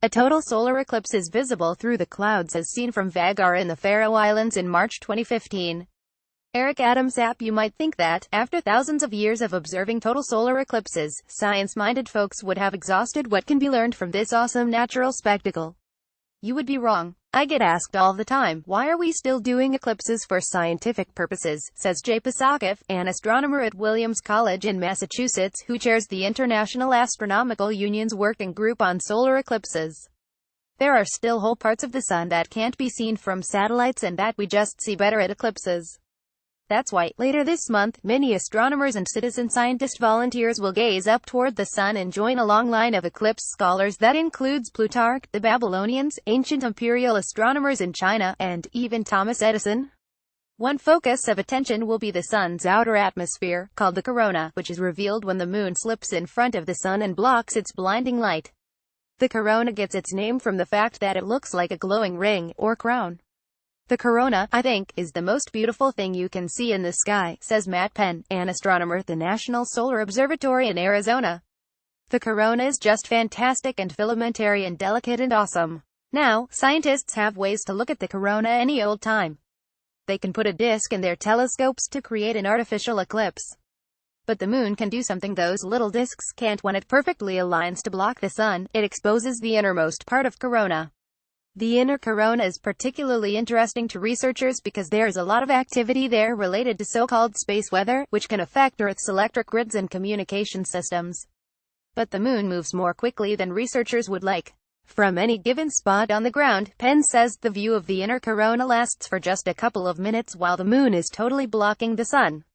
A total solar eclipse is visible through the clouds as seen from Vagar in the Faroe Islands in March 2015. Eric Adams App. You might think that, after thousands of years of observing total solar eclipses, science-minded folks would have exhausted what can be learned from this awesome natural spectacle. You would be wrong. I get asked all the time, why are we still doing eclipses for scientific purposes, says Jay Pasachev, an astronomer at Williams College in Massachusetts, who chairs the International Astronomical Union's working group on solar eclipses. There are still whole parts of the sun that can't be seen from satellites and that we just see better at eclipses. That's why, later this month, many astronomers and citizen scientist volunteers will gaze up toward the sun and join a long line of eclipse scholars that includes Plutarch, the Babylonians, ancient imperial astronomers in China, and even Thomas Edison. One focus of attention will be the sun's outer atmosphere, called the corona, which is revealed when the moon slips in front of the sun and blocks its blinding light. The corona gets its name from the fact that it looks like a glowing ring, or crown. The corona, I think, is the most beautiful thing you can see in the sky, says Matt Penn, an astronomer at the National Solar Observatory in Arizona. The corona is just fantastic and filamentary and delicate and awesome. Now, scientists have ways to look at the corona any old time. They can put a disk in their telescopes to create an artificial eclipse. But the moon can do something those little disks can't. When it perfectly aligns to block the sun, it exposes the innermost part of corona. The inner corona is particularly interesting to researchers because there is a lot of activity there related to so-called space weather, which can affect Earth's electric grids and communication systems. But the moon moves more quickly than researchers would like. From any given spot on the ground, Penn says, the view of the inner corona lasts for just a couple of minutes while the moon is totally blocking the sun.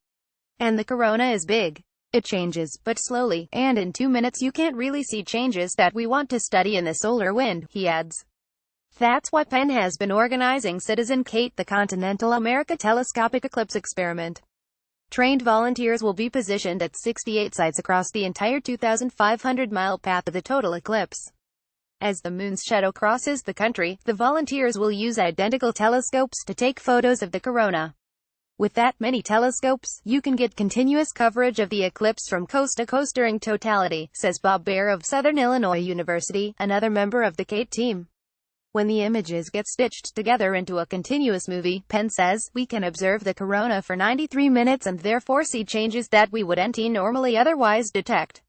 And the corona is big. It changes, but slowly, and in 2 minutes you can't really see changes that we want to study in the solar wind, he adds. That's why Penn has been organizing Citizen Kate, the Continental America Telescopic Eclipse Experiment. Trained volunteers will be positioned at 68 sites across the entire 2,500-mile path of the total eclipse. As the moon's shadow crosses the country, the volunteers will use identical telescopes to take photos of the corona. With that many telescopes, you can get continuous coverage of the eclipse from coast to coast during totality, says Bob Baer of Southern Illinois University, another member of the Kate team. When the images get stitched together into a continuous movie, Penn says, we can observe the corona for 93 minutes and therefore see changes that we wouldn't normally otherwise detect.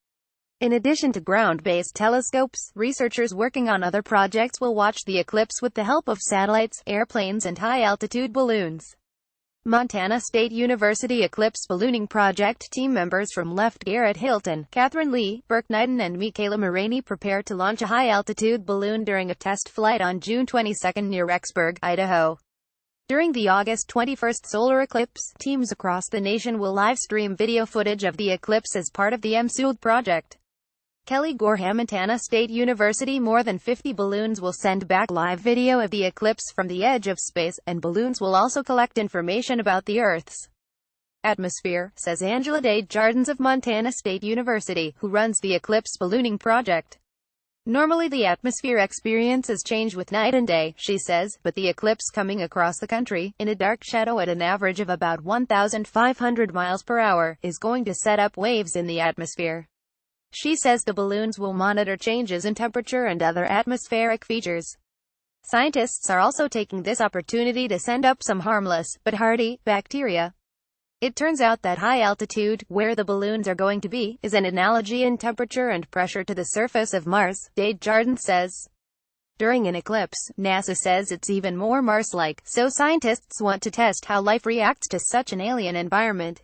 In addition to ground-based telescopes, researchers working on other projects will watch the eclipse with the help of satellites, airplanes and high-altitude balloons. Montana State University Eclipse Ballooning Project team members from Left Garrett Hilton, Catherine Lee, Burke Knighton and Michaela Maraney prepare to launch a high-altitude balloon during a test flight on June 22 near Rexburg, Idaho. During the August 21 solar eclipse, teams across the nation will live-stream video footage of the eclipse as part of the MSULD project. Kelly Gorham, Montana State University. More than 50 balloons will send back live video of the eclipse from the edge of space, and balloons will also collect information about the Earth's atmosphere, says Angela Desjardins of Montana State University, who runs the Eclipse Ballooning Project. Normally the atmosphere experiences change with night and day, she says, but the eclipse coming across the country, in a dark shadow at an average of about 1,500 miles per hour, is going to set up waves in the atmosphere. She says the balloons will monitor changes in temperature and other atmospheric features. Scientists are also taking this opportunity to send up some harmless, but hardy, bacteria. It turns out that high altitude, where the balloons are going to be, is an analogy in temperature and pressure to the surface of Mars, Desjardins says. During an eclipse, NASA says it's even more Mars-like, so scientists want to test how life reacts to such an alien environment.